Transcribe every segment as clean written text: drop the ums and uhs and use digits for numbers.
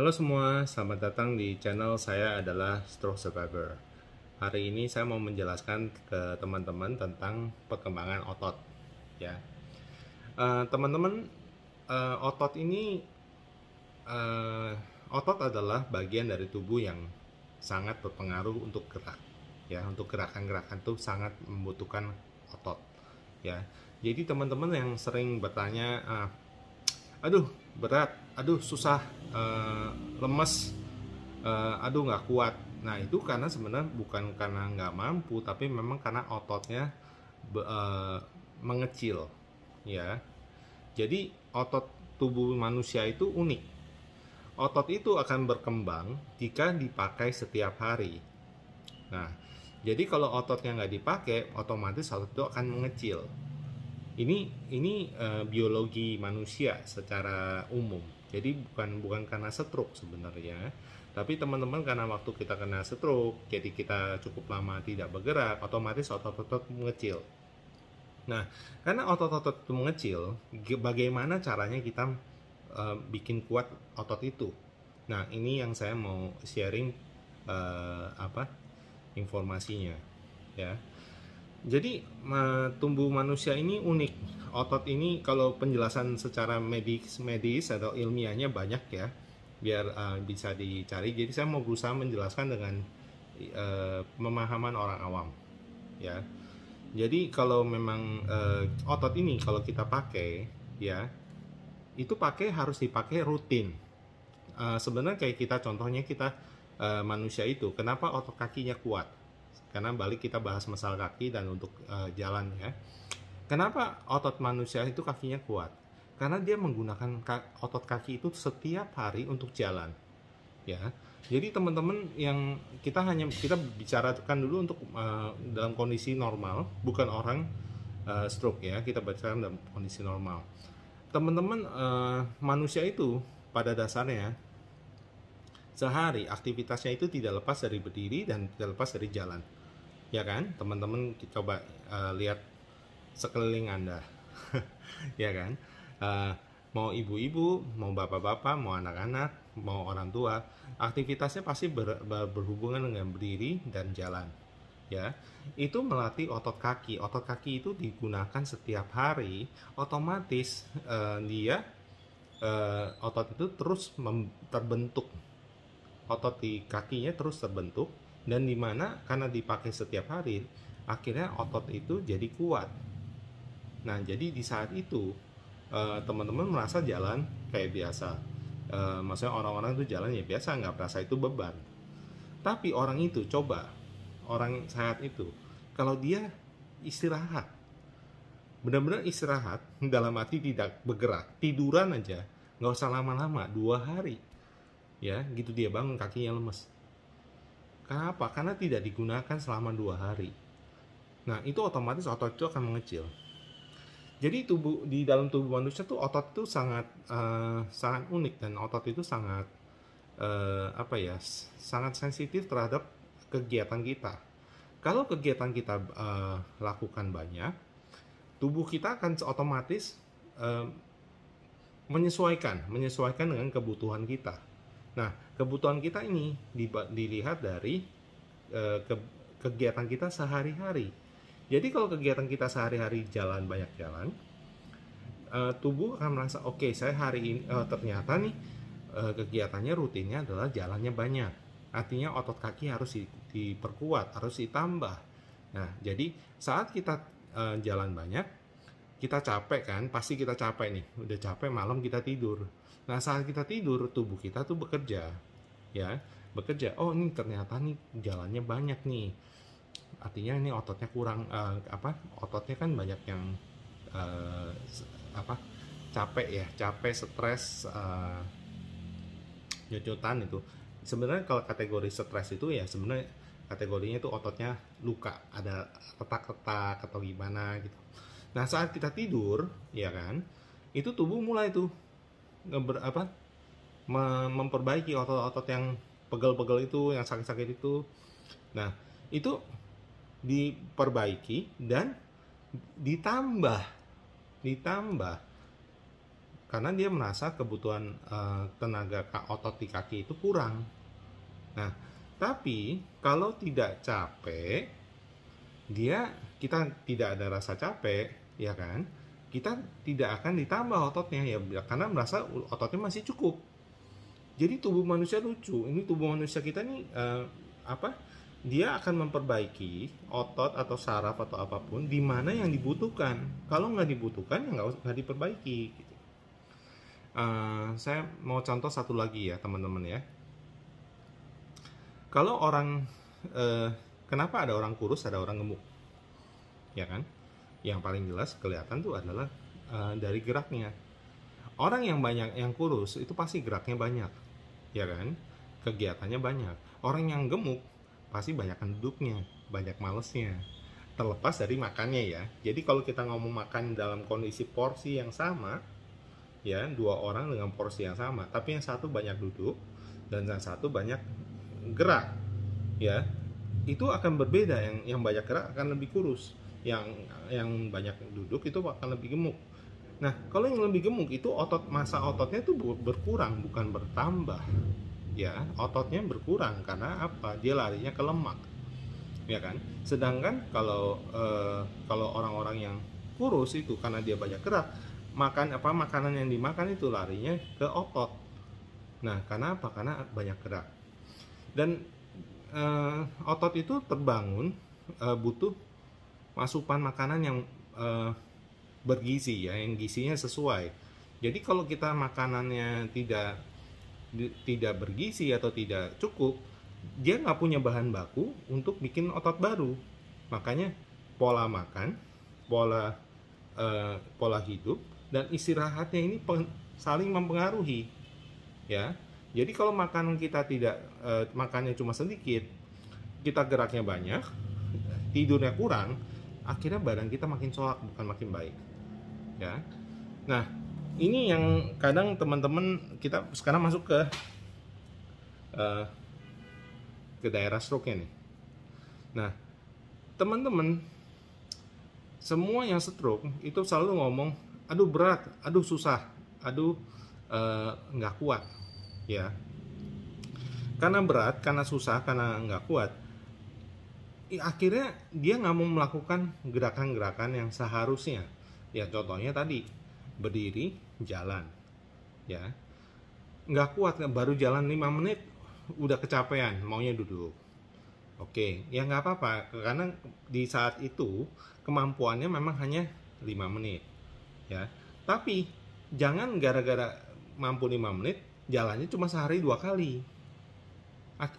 Halo semua, selamat datang di channel saya adalah Stroke Survivor. Hari ini saya mau menjelaskan ke teman-teman tentang perkembangan otot. Ya, teman-teman, otot ini eh, otot adalah bagian dari tubuh yang sangat berpengaruh untuk gerak. Ya, untuk gerakan-gerakan itu sangat membutuhkan otot. Ya, jadi teman-teman yang sering bertanya, aduh berat, aduh susah, lemes, aduh nggak kuat. Nah itu karena sebenarnya bukan karena nggak mampu, tapi memang karena ototnya mengecil, ya. Jadi otot tubuh manusia itu unik. Otot itu akan berkembang jika dipakai setiap hari. Nah, jadi kalau ototnya nggak dipakai, otomatis otot itu akan mengecil. Ini biologi manusia secara umum. Jadi bukan karena stroke sebenarnya, tapi teman-teman karena waktu kita kena stroke, jadi kita cukup lama tidak bergerak, otomatis otot-otot mengecil. Nah, karena otot-otot itu mengecil, bagaimana caranya kita bikin kuat otot itu? Nah, ini yang saya mau sharing informasinya, ya. Jadi tubuh manusia ini unik. Otot ini kalau penjelasan secara medis atau ilmiahnya banyak ya, biar bisa dicari. Jadi saya mau berusaha menjelaskan dengan pemahaman orang awam, ya. Jadi kalau memang otot ini kalau kita pakai, ya, itu harus dipakai rutin. Sebenarnya kayak kita, contohnya kita manusia itu, kenapa otot kakinya kuat? Karena balik kita bahas masalah kaki dan untuk jalan, ya. Kenapa otot manusia itu kakinya kuat? Karena dia menggunakan otot kaki itu setiap hari untuk jalan, ya. Jadi teman-teman, yang kita bicarakan dulu untuk dalam kondisi normal, bukan orang stroke, ya. Kita bicarakan dalam kondisi normal. Teman-teman, manusia itu pada dasarnya sehari aktivitasnya itu tidak lepas dari berdiri dan tidak lepas dari jalan, ya kan? Teman-teman coba lihat sekeliling Anda. Ya kan? Mau ibu-ibu, mau bapak-bapak, mau anak-anak, mau orang tua, aktivitasnya pasti berhubungan dengan berdiri dan jalan, ya. Itu melatih otot kaki. Otot kaki itu digunakan setiap hari, otomatis otot itu terus terbentuk. Otot di kakinya terus terbentuk, dan dimana karena dipakai setiap hari, akhirnya otot itu jadi kuat. Nah, jadi di saat itu teman-teman merasa jalan kayak biasa. Maksudnya orang-orang itu jalan ya biasa, nggak merasa itu beban. Tapi orang itu, coba orang sehat itu, kalau dia istirahat, benar-benar istirahat, dalam arti tidak bergerak, tiduran aja, nggak usah lama-lama, 2 hari, ya gitu, dia bangun kakinya lemes. Kenapa? Karena tidak digunakan selama 2 hari. Nah, itu otomatis otot itu akan mengecil. Jadi di dalam tubuh manusia tuh otot itu sangat unik, dan otot itu sangat sangat sensitif terhadap kegiatan kita. Kalau kegiatan kita lakukan banyak, tubuh kita akan otomatis menyesuaikan dengan kebutuhan kita. Nah, kebutuhan kita ini dilihat dari kegiatan kita sehari-hari. Jadi kalau kegiatan kita sehari-hari banyak jalan, tubuh akan merasa oke, saya hari ini ternyata nih kegiatannya rutinnya adalah jalannya banyak. Artinya otot kaki harus diperkuat, harus ditambah. Nah, jadi saat kita jalan banyak, kita capek kan, pasti kita capek nih, udah capek malam kita tidur. Nah, saat kita tidur, tubuh kita tuh bekerja, ya, bekerja. Oh, ini ternyata nih jalannya banyak nih, artinya ini ototnya kurang, ototnya kan banyak yang capek ya, capek, stres, nyocotan. Itu sebenarnya kalau kategori stres itu ya sebenarnya kategorinya itu ototnya luka, ada retak-retak atau gimana gitu. Nah, saat kita tidur, ya kan, itu tubuh mulai tuh memperbaiki otot-otot yang pegel-pegel itu, yang sakit-sakit itu. Nah, itu diperbaiki dan ditambah Karena dia merasa kebutuhan tenaga otot di kaki itu kurang. Nah, tapi kalau tidak capek, kita tidak ada rasa capek, ya kan? Kita tidak akan ditambah ototnya ya, karena merasa ototnya masih cukup. Jadi tubuh manusia lucu. Ini tubuh manusia kita nih dia akan memperbaiki otot atau saraf atau apapun di mana yang dibutuhkan. Kalau nggak dibutuhkan ya nggak diperbaiki. Gitu. Saya mau contoh satu lagi ya teman-teman ya. Kalau orang kenapa ada orang kurus, ada orang gemuk, ya kan? Yang paling jelas kelihatan tuh adalah dari geraknya. Orang yang kurus itu pasti geraknya banyak, ya kan? Kegiatannya banyak. Orang yang gemuk pasti banyak duduknya, banyak malesnya. Terlepas dari makannya ya. Jadi kalau kita ngomong makan dalam kondisi porsi yang sama, ya, dua orang dengan porsi yang sama, tapi yang satu banyak duduk dan yang satu banyak gerak, ya, itu akan berbeda. Yang banyak gerak akan lebih kurus, yang banyak duduk itu akan lebih gemuk. Nah, kalau yang lebih gemuk itu massa ototnya itu berkurang, bukan bertambah. Ya, ototnya berkurang karena apa? Dia larinya ke lemak, ya kan? Sedangkan kalau orang-orang yang kurus itu karena dia banyak gerak, makanan yang dimakan itu larinya ke otot. Nah, karena apa? Karena banyak gerak. Dan otot itu terbangun butuh asupan makanan yang bergizi ya, yang gizinya sesuai. Jadi kalau kita makanannya tidak bergizi atau tidak cukup, dia nggak punya bahan baku untuk bikin otot baru. Makanya pola makan, pola hidup dan istirahatnya ini saling mempengaruhi, ya. Jadi kalau makanan kita makannya cuma sedikit, kita geraknya banyak, tidurnya kurang, akhirnya badan kita makin solak, bukan makin baik, ya. Nah, ini yang kadang teman-teman kita sekarang masuk ke daerah stroke-nya nih. Nah, teman-teman semua yang stroke itu selalu ngomong, aduh berat, aduh susah, aduh nggak kuat, ya. Karena berat, karena susah, karena nggak kuat, akhirnya dia nggak mau melakukan gerakan-gerakan yang seharusnya. Ya, contohnya tadi berdiri, jalan, ya. Nggak kuat, baru jalan 5 menit udah kecapean, maunya duduk. Oke, ya nggak apa-apa, karena di saat itu kemampuannya memang hanya 5 menit, ya. Tapi jangan gara-gara mampu 5 menit jalannya cuma sehari 2 kali.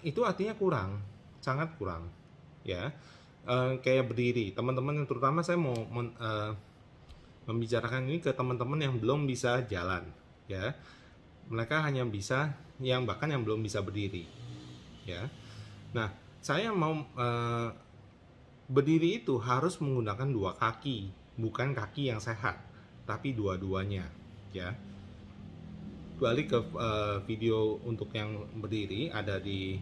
Itu artinya kurang, sangat kurang, ya. Kayak berdiri, teman-teman, yang terutama saya mau membicarakan ini ke teman-teman yang belum bisa jalan, ya. Mereka hanya bisa bahkan yang belum bisa berdiri, ya. Nah, saya mau berdiri itu harus menggunakan 2 kaki, bukan kaki yang sehat, tapi dua-duanya, ya. Balik ke video untuk yang berdiri ada di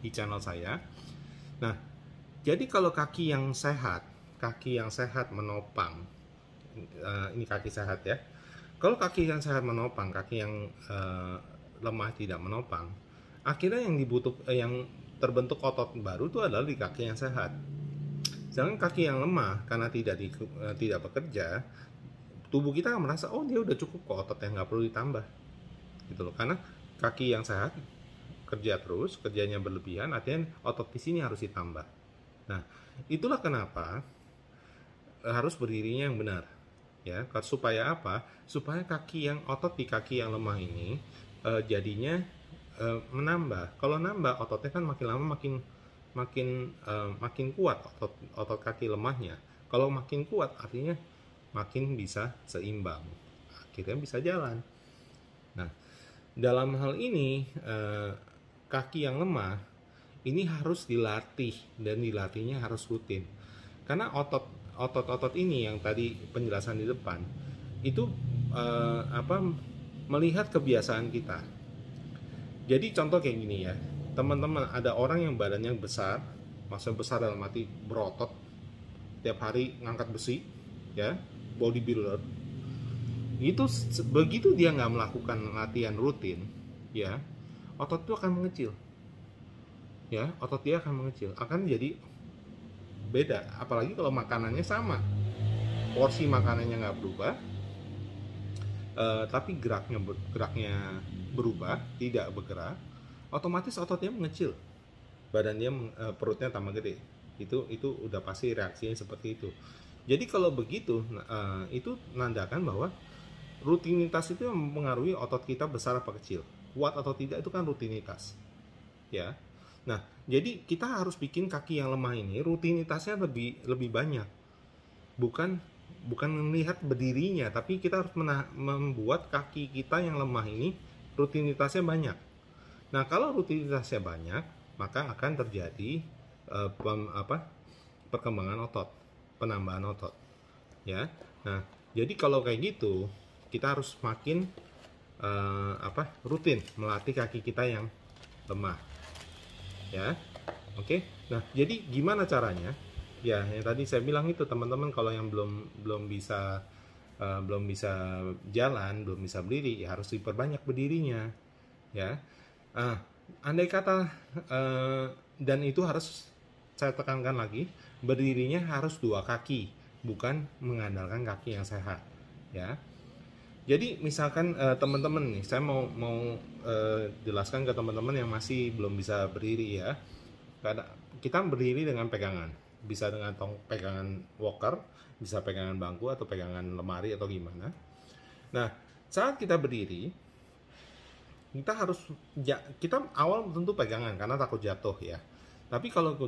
channel saya. Nah, jadi kalau kaki yang sehat menopang, ini kaki sehat ya. Kalau kaki yang sehat menopang, kaki yang lemah tidak menopang, akhirnya yang terbentuk otot baru itu adalah di kaki yang sehat. Sedangkan kaki yang lemah karena tidak bekerja, tubuh kita merasa, oh dia udah cukup kok ototnya, nggak perlu ditambah, gitu loh. Karena kaki yang sehat kerja terus, kerjanya berlebihan, artinya otot di sini harus ditambah. Nah, itulah kenapa harus berdirinya yang benar, ya. Supaya apa? Supaya otot di kaki yang lemah ini jadinya menambah. Kalau nambah, ototnya kan makin lama makin kuat otot kaki lemahnya. Kalau makin kuat artinya makin bisa seimbang, akhirnya bisa jalan. Nah, dalam hal ini kaki yang lemah ini harus dilatih, dan dilatihnya harus rutin. Karena otot-otot ini yang tadi penjelasan di depan itu melihat kebiasaan kita. Jadi contoh kayak gini ya, teman-teman, ada orang yang badannya besar, maksudnya besar dalam arti berotot, tiap hari ngangkat besi, ya, bodybuilder. Begitu dia nggak melakukan latihan rutin, ya, otot itu akan mengecil, ya, otot dia akan mengecil, akan jadi beda. Apalagi kalau makanannya sama, porsi makanannya nggak berubah, tapi geraknya berubah, tidak bergerak, otomatis ototnya mengecil, badan dia perutnya tambah gede. Itu udah pasti reaksinya seperti itu. Jadi kalau begitu, itu menandakan bahwa rutinitas itu mempengaruhi otot kita besar apa kecil, kuat atau tidak, itu kan rutinitas, ya. Nah, jadi kita harus bikin kaki yang lemah ini rutinitasnya lebih banyak, bukan melihat berdirinya, tapi kita harus membuat kaki kita yang lemah ini rutinitasnya banyak. Nah, kalau rutinitasnya banyak, maka akan terjadi perkembangan otot, penambahan otot, ya. Nah, jadi kalau kayak gitu, kita harus makin rutin melatih kaki kita yang lemah, ya. Oke. Nah, jadi gimana caranya? Ya, yang tadi saya bilang itu, teman-teman, kalau yang belum bisa jalan, belum bisa berdiri, ya harus diperbanyak berdirinya, ya. Andai kata dan itu harus saya tekankan lagi, berdirinya harus 2 kaki, bukan mengandalkan kaki yang sehat, ya. Jadi misalkan teman-teman nih, saya mau jelaskan ke teman-teman yang masih belum bisa berdiri, ya. Kita berdiri dengan pegangan, bisa dengan pegangan walker, bisa pegangan bangku atau pegangan lemari atau gimana. Nah, saat kita berdiri, kita awal tentu pegangan karena takut jatuh, ya. Tapi kalau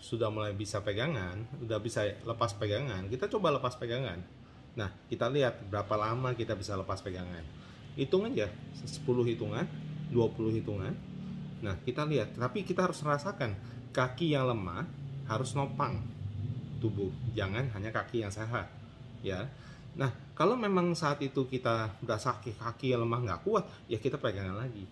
sudah mulai bisa pegangan, udah bisa lepas pegangan, kita coba lepas pegangan. Nah, kita lihat berapa lama kita bisa lepas pegangan. Hitung aja, 10 hitungan, 20 hitungan. Nah, kita lihat, tapi kita harus merasakan kaki yang lemah harus nopang tubuh, jangan hanya kaki yang sehat, ya. Nah, kalau memang saat itu kita udah sakit, kaki yang lemah nggak kuat, ya kita pegangan lagi,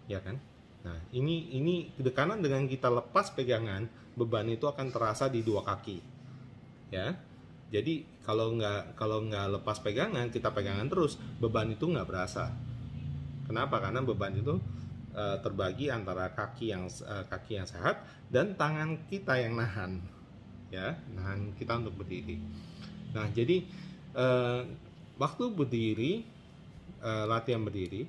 ya kan. Nah, ini karena dengan kita lepas pegangan, beban itu akan terasa di 2 kaki, ya. Jadi kalau nggak lepas pegangan, kita pegangan terus, beban itu nggak berasa. Kenapa? Karena beban itu terbagi antara kaki yang sehat dan tangan kita yang nahan, ya, nahan kita untuk berdiri. Nah, jadi waktu berdiri, latihan berdiri,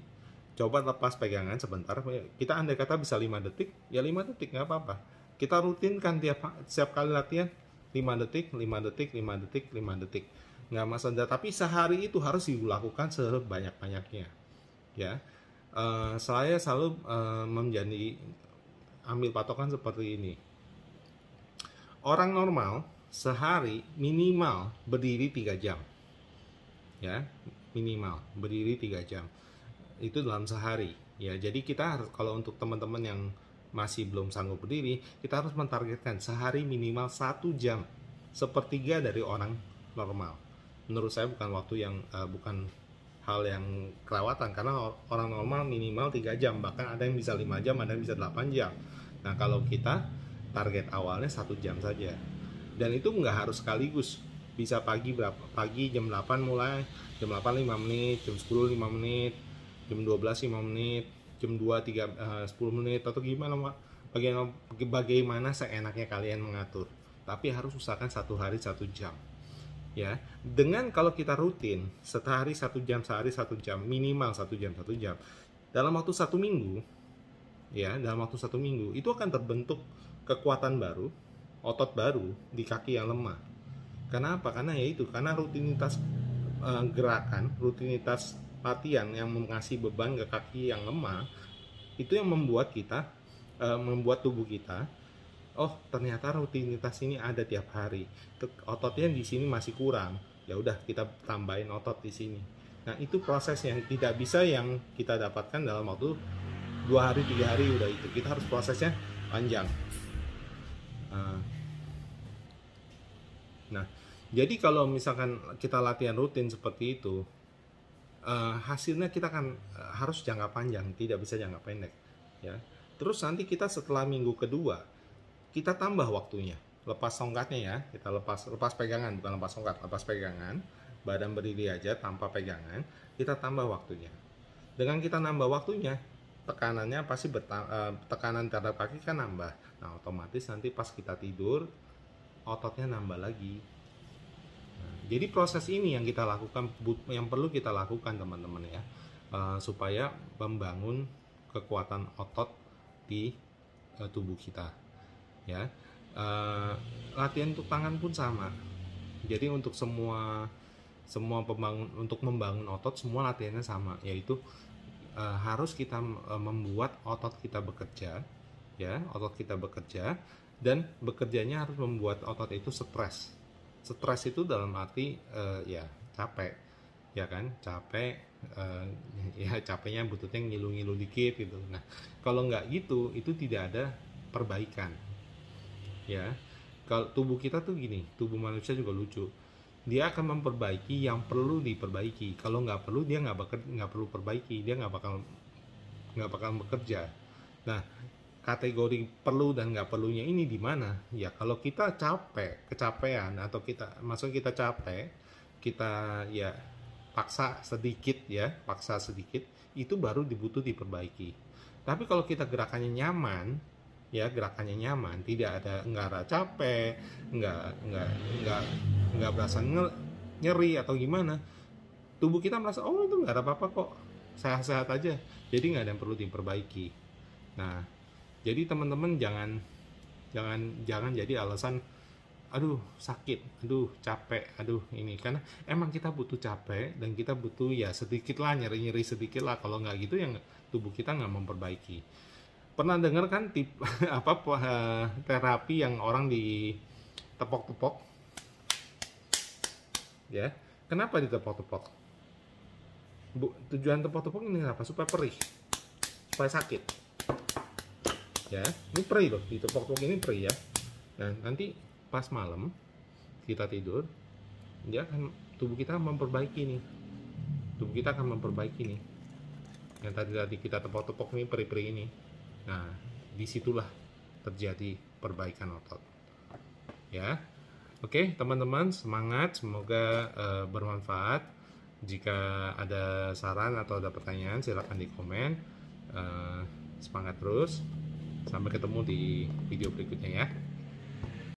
coba lepas pegangan sebentar. Kita andai kata bisa 5 detik, ya 5 detik nggak apa-apa. Kita rutinkan setiap kali latihan 5 detik, 5 detik, 5 detik, 5 detik, nggak masalah. Tapi sehari itu harus dilakukan sebanyak-banyaknya, ya. Saya selalu ambil patokan seperti ini. Orang normal sehari minimal berdiri 3 jam, ya, minimal berdiri 3 jam itu dalam sehari, ya. Jadi kita harus, kalau untuk teman-teman yang masih belum sanggup berdiri, kita harus mentargetkan sehari minimal 1 jam, sepertiga dari orang normal. Menurut saya bukan waktu yang bukan hal yang kelewatan, karena orang normal minimal 3 jam, bahkan ada yang bisa 5 jam, ada yang bisa 8 jam. Nah, kalau kita target awalnya 1 jam saja, dan itu nggak harus sekaligus, bisa pagi jam 8 mulai, jam 8 5 menit, jam 10 5 menit, jam 12 5 menit, jam 2 10 menit, atau gimana, bagaimana seenaknya kalian mengatur. Tapi harus usahakan 1 hari 1 jam, ya. Dengan kalau kita rutin sehari 1 jam, sehari 1 jam, minimal 1 jam, 1 jam, dalam waktu 1 minggu, ya, dalam waktu 1 minggu itu akan terbentuk kekuatan baru, otot baru di kaki yang lemah. Kenapa? Karena karena rutinitas gerakan, rutinitas latihan yang mengasih beban ke kaki yang lemah, itu yang membuat tubuh kita, oh, ternyata rutinitas ini ada tiap hari. Ototnya di sini masih kurang, ya udah kita tambahin otot di sini. Nah, itu proses yang tidak bisa yang kita dapatkan dalam waktu 2 hari 3 hari udah itu. Kita harus prosesnya panjang. Nah, jadi kalau misalkan kita latihan rutin seperti itu, hasilnya kita harus jangka panjang, tidak bisa jangka pendek, ya. Terus nanti kita setelah minggu kedua, kita tambah waktunya, lepas tongkatnya, ya. Kita lepas pegangan, bukan lepas tongkat, lepas pegangan. badan berdiri aja tanpa pegangan, kita tambah waktunya. Dengan kita nambah waktunya, tekanannya pasti tekanan terhadap kaki kan nambah. Nah, otomatis nanti pas kita tidur, ototnya nambah lagi. Nah, jadi proses ini yang kita lakukan, yang perlu kita lakukan teman-teman ya, supaya membangun kekuatan otot di tubuh kita. Ya, latihan untuk tangan pun sama. Jadi untuk semua untuk membangun otot semua latihannya sama, yaitu harus kita membuat otot kita bekerja, ya, otot kita bekerja, dan bekerjanya harus membuat otot itu stres. Stres itu dalam arti ya capek, ya kan, capek, ya capeknya bututnya ngilu-ngilu dikit gitu. Nah, kalau nggak gitu, itu tidak ada perbaikan, ya. Kalau tubuh kita tuh gini, tubuh manusia juga lucu. Dia akan memperbaiki yang perlu diperbaiki. Kalau nggak perlu, dia nggak perlu perbaiki, dia nggak bakal bekerja. Nah, kategori perlu dan nggak perlunya ini di mana? Ya kalau kita kecapean, atau maksudnya kita capek, kita ya paksa sedikit, itu baru diperbaiki. Tapi kalau kita gerakannya nyaman, tidak ada capek, nggak berasa nyeri atau gimana, tubuh kita merasa oh itu nggak ada apa-apa kok, sehat-sehat aja, jadi nggak ada yang perlu diperbaiki. Nah, jadi teman-teman jangan jadi alasan aduh sakit, aduh capek, aduh ini, karena emang kita butuh capek dan kita butuh ya sedikit lah, nyeri sedikit lah. Kalau nggak gitu yang tubuh kita nggak memperbaiki. Pernah dengar kan terapi yang orang ditepok-tepok, ya? Kenapa ditepok-tepok? Tujuan tepok-tepok ini apa? Supaya perih, supaya sakit, ya. Ini perih loh, ditepok-tepok ini perih ya. Nah, nanti pas malam kita tidur, tubuh kita memperbaiki nih, yang tadi kita tepok-tepok ini, perih-perih ini. Nah, disitulah terjadi perbaikan otot, ya. Oke, teman-teman, semangat, semoga bermanfaat. Jika ada saran atau ada pertanyaan, silakan di komen. Semangat terus, sampai ketemu di video berikutnya ya.